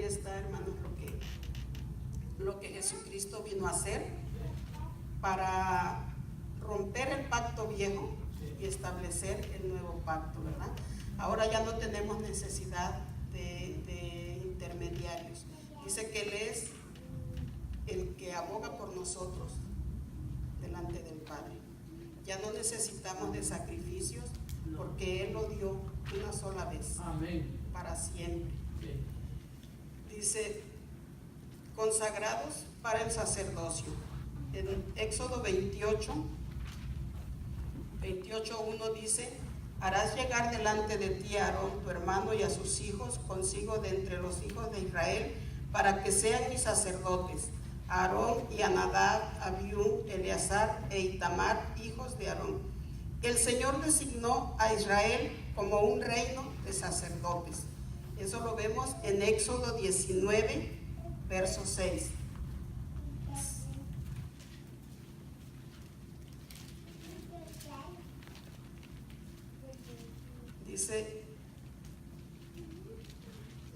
está, hermanos, lo que Jesucristo vino a hacer para romper el pacto viejo y establecer el nuevo pacto, ¿verdad? Ahora ya no tenemos necesidad de intermediarios. Dice que Él es el que aboga por nosotros delante del Padre. Ya no necesitamos de sacrificios porque Él lo dio una sola vez. Amén. Para siempre. Sí. Dice, consagrados para el sacerdocio. En Éxodo 28:1 dice, harás llegar delante de ti a Aarón, tu hermano, y a sus hijos consigo de entre los hijos de Israel, para que sean mis sacerdotes. Aarón y a Nadab, Abiú, Eleazar e Itamar, hijos de Aarón. El Señor designó a Israel como un reino de sacerdotes. Eso lo vemos en Éxodo 19, verso 6. Dice,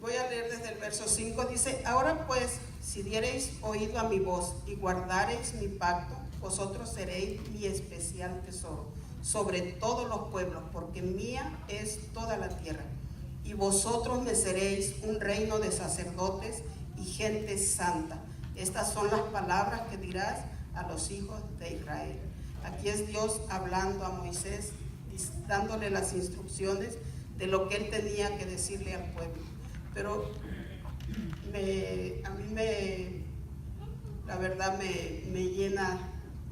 voy a leer desde el verso 5, dice, ahora pues, si diereis oído a mi voz y guardareis mi pacto, vosotros seréis mi especial tesoro sobre todos los pueblos, porque mía es toda la tierra. Y vosotros me seréis un reino de sacerdotes y gente santa. Estas son las palabras que dirás a los hijos de Israel. Aquí es Dios hablando a Moisés, dándole las instrucciones de lo que él tenía que decirle al pueblo. Pero la verdad me llena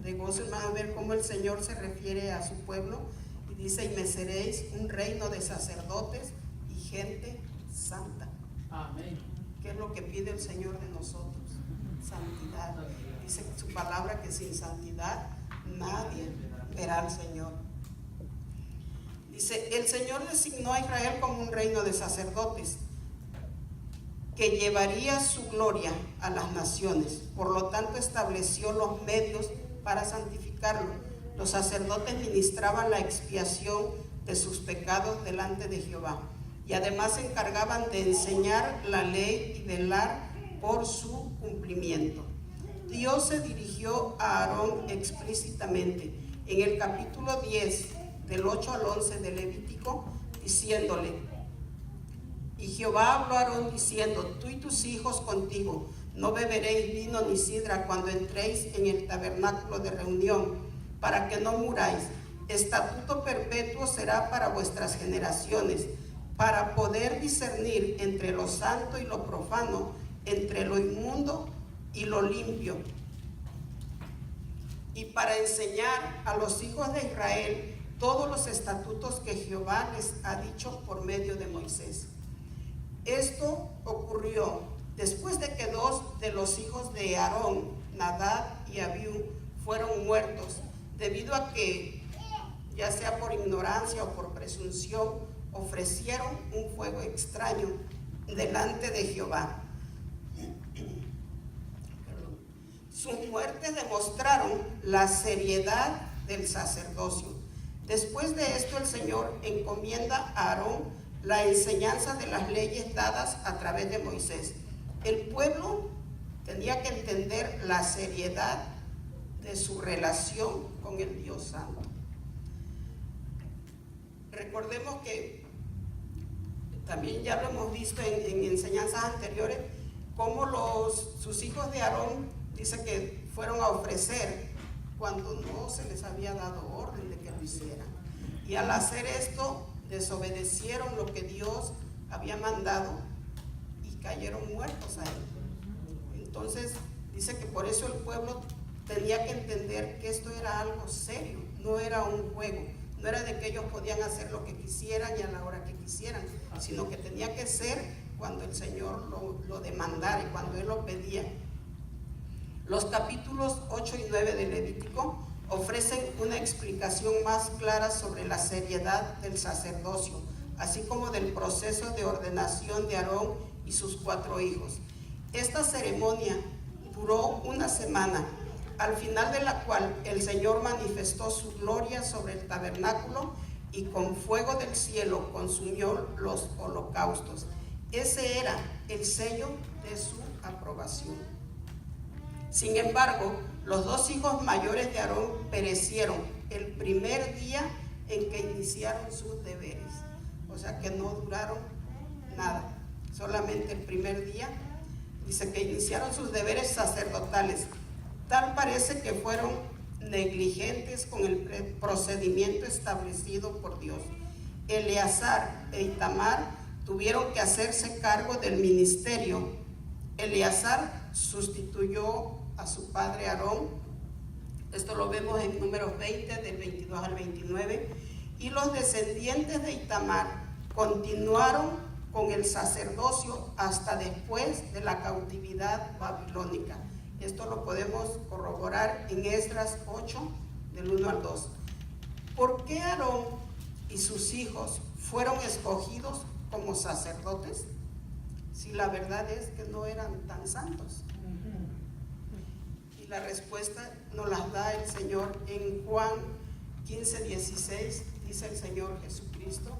de gozo, hermano, ver cómo el Señor se refiere a su pueblo y dice, y me seréis un reino de sacerdotes y gente santa. Amén. ¿Qué es lo que pide el Señor de nosotros? Santidad. Dice su palabra que sin santidad nadie verá al Señor. Dice, el Señor designó a Israel como un reino de sacerdotes que llevaría su gloria a las naciones. Por lo tanto, estableció los medios para santificarlo. Los sacerdotes ministraban la expiación de sus pecados delante de Jehová y además se encargaban de enseñar la ley y velar por su cumplimiento. Dios se dirigió a Aarón explícitamente en el capítulo 10, del 8 al 11 de Levítico, diciéndole, y Jehová habló a Aarón diciendo, tú y tus hijos contigo no beberéis vino ni sidra cuando entréis en el tabernáculo de reunión, para que no muráis. Estatuto perpetuo será para vuestras generaciones, para poder discernir entre lo santo y lo profano, entre lo inmundo y lo limpio, y para enseñar a los hijos de Israel todos los estatutos que Jehová les ha dicho por medio de Moisés. Esto ocurrió después de que dos de los hijos de Aarón, Nadab y Abiú, fueron muertos, debido a que, ya sea por ignorancia o por presunción, ofrecieron un fuego extraño delante de Jehová. Sus muertes demostraron la seriedad del sacerdocio. Después de esto, el Señor encomienda a Aarón la enseñanza de las leyes dadas a través de Moisés. El pueblo tenía que entender la seriedad de su relación con el Dios Santo. Recordemos que también ya lo hemos visto en enseñanzas anteriores, cómo sus hijos de Aarón, dice que fueron a ofrecer cuando no se les había dado orden de que lo hicieran. Y al hacer esto, desobedecieron lo que Dios había mandado y cayeron muertos ahí. Entonces, dice que por eso el pueblo tenía que entender que esto era algo serio, no era un juego. No era de que ellos podían hacer lo que quisieran y a la hora que quisieran, sino que tenía que ser cuando el Señor lo demandara y cuando Él lo pedía. Los capítulos 8 y 9 de Levítico ofrecen una explicación más clara sobre la seriedad del sacerdocio, así como del proceso de ordenación de Aarón y sus 4 hijos. Esta ceremonia duró una semana, al final de la cual el Señor manifestó su gloria sobre el tabernáculo y con fuego del cielo consumió los holocaustos. Ese era el sello de su aprobación. Sin embargo, los 2 hijos mayores de Aarón perecieron el primer día en que iniciaron sus deberes. O sea que no duraron nada, solamente el primer día. Dice que iniciaron sus deberes sacerdotales. Tal parece que fueron negligentes con el procedimiento establecido por Dios. Eleazar e Itamar tuvieron que hacerse cargo del ministerio. Eleazar sustituyó a su padre Aarón. Esto lo vemos en Números 20, del 22 al 29. Y los descendientes de Itamar continuaron con el sacerdocio hasta después de la cautividad babilónica. Esto lo podemos corroborar en Esdras 8, del 1 al 2. ¿Por qué Aarón y sus hijos fueron escogidos como sacerdotes si la verdad es que no eran tan santos? Y la respuesta nos la da el Señor en Juan 15:16. Dice el Señor Jesucristo: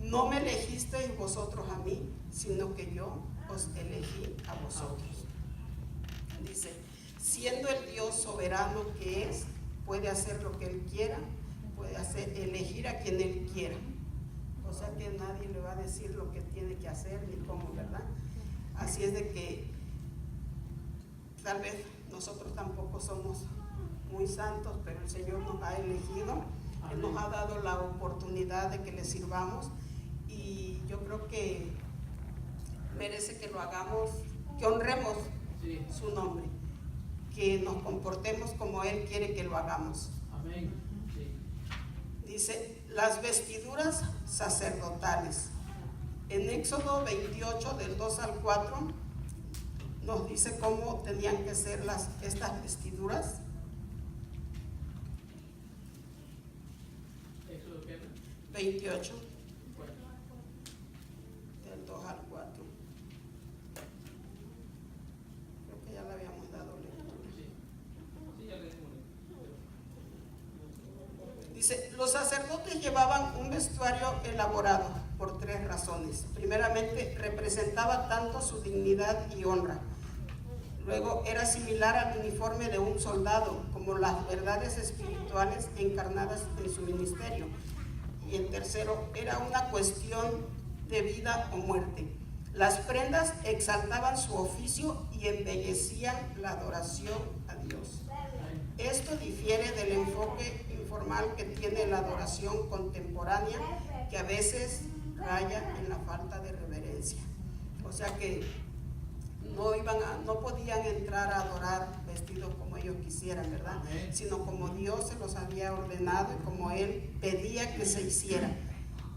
no me elegisteis vosotros a mí, sino que yo os elegí a vosotros. Dice, siendo el Dios soberano que es, puede hacer lo que Él quiera, puede elegir a quien Él quiera. O sea que nadie le va a decir lo que tiene que hacer ni cómo, ¿verdad? Así es de que tal vez nosotros tampoco somos muy santos, pero el Señor nos ha elegido, Él nos ha dado la oportunidad de que le sirvamos, y yo creo que merece que lo hagamos, que honremos su nombre, que nos comportemos como Él quiere que lo hagamos. Amén. Sí. Dice, las vestiduras sacerdotales. En Éxodo 28, del 2 al 4, nos dice cómo tenían que ser estas vestiduras. ¿Éxodo qué? 28, del 2 al 4. Creo que ya le habíamos dado lectura. Sí, ya leímos. Dice, los sacerdotes llevaban un vestuario elaborado por 3 razones. Primeramente, representaba tanto su dignidad y honra. Luego, era similar al uniforme de un soldado, como las verdades espirituales encarnadas en su ministerio. Y el tercero, era una cuestión de vida o muerte. Las prendas exaltaban su oficio y embellecían la adoración a Dios. Esto difiere del enfoque informal que tiene la adoración contemporánea, que a veces raya en la falta de reverencia. O sea que no podían entrar a adorar vestidos como ellos quisieran, ¿verdad? Sino como Dios se los había ordenado y como Él pedía que se hiciera.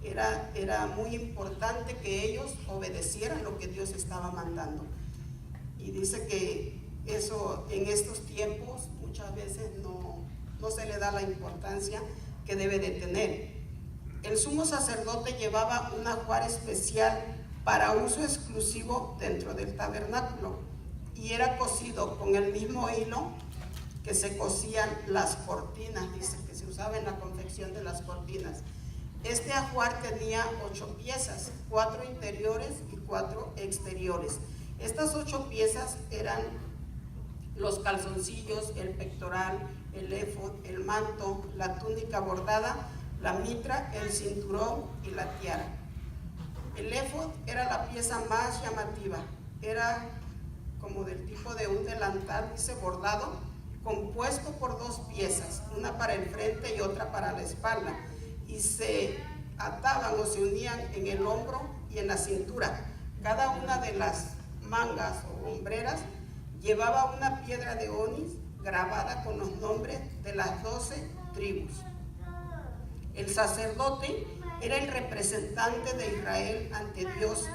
Era muy importante que ellos obedecieran lo que Dios estaba mandando. Y dice que eso en estos tiempos muchas veces no se le da la importancia que debe de tener. El sumo sacerdote llevaba un ajuar especial para uso exclusivo dentro del tabernáculo, y era cosido con el mismo hilo que se cosían las cortinas, dice que se usaba en la confección de las cortinas. Este ajuar tenía 8 piezas, 4 interiores y 4 exteriores. Estas 8 piezas eran los calzoncillos, el pectoral, el éfod, el manto, la túnica bordada, la mitra, el cinturón y la tiara. El éfod era la pieza más llamativa, era como del tipo de un delantal, dice, bordado, compuesto por 2 piezas, una para el frente y otra para la espalda, y se ataban o se unían en el hombro y en la cintura. Cada una de las mangas o hombreras llevaba una piedra de onis grabada con los nombres de las 12 tribus. El sacerdote era el representante de Israel ante Dios.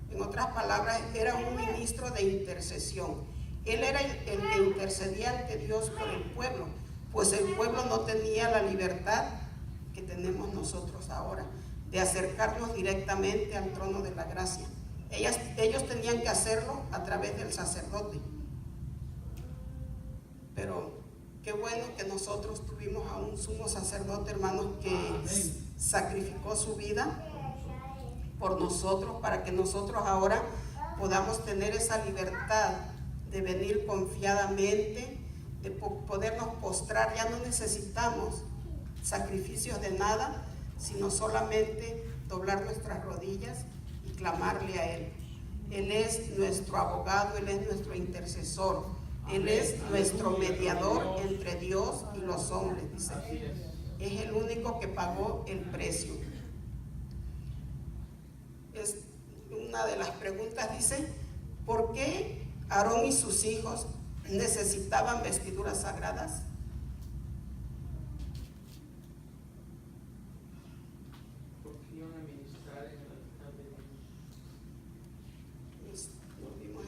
En otras palabras, era un ministro de intercesión. Él era el que intercedía ante Dios por el pueblo, pues el pueblo no tenía la libertad que tenemos nosotros ahora de acercarnos directamente al trono de la gracia. Ellos tenían que hacerlo a través del sacerdote. Pero qué bueno que nosotros tuvimos a un sumo sacerdote, hermanos, que sacrificó su vida por nosotros, para que nosotros ahora podamos tener esa libertad de venir confiadamente, de podernos postrar. Ya no necesitamos sacrificios de nada, sino solamente doblar nuestras rodillas y clamarle a Él. Él es nuestro abogado, Él es nuestro intercesor, Él es nuestro mediador entre Dios y los hombres, dice. Es el único que pagó el precio. Es una de las preguntas, dice, ¿por qué Aarón y sus hijos necesitaban vestiduras sagradas? Porque iban a ministrar en el altar de Dios. Lo vimos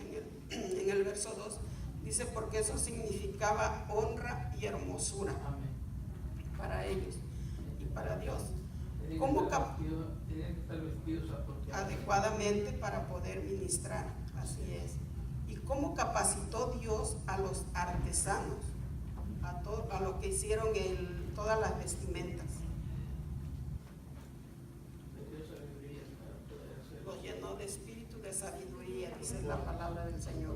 en el verso 2. Dice, porque eso significaba honra y hermosura Amén. para ellos y para Dios. Tienen ¿Cómo que estar vestidos apropiadamente. adecuadamente para poder ministrar? Así es. ¿Y cómo capacitó Dios a los artesanos, a los que hicieron todas las vestimentas? Les dio sabiduría para poder hacerlo. Los llenó de espíritu de sabiduría, dice la palabra del Señor.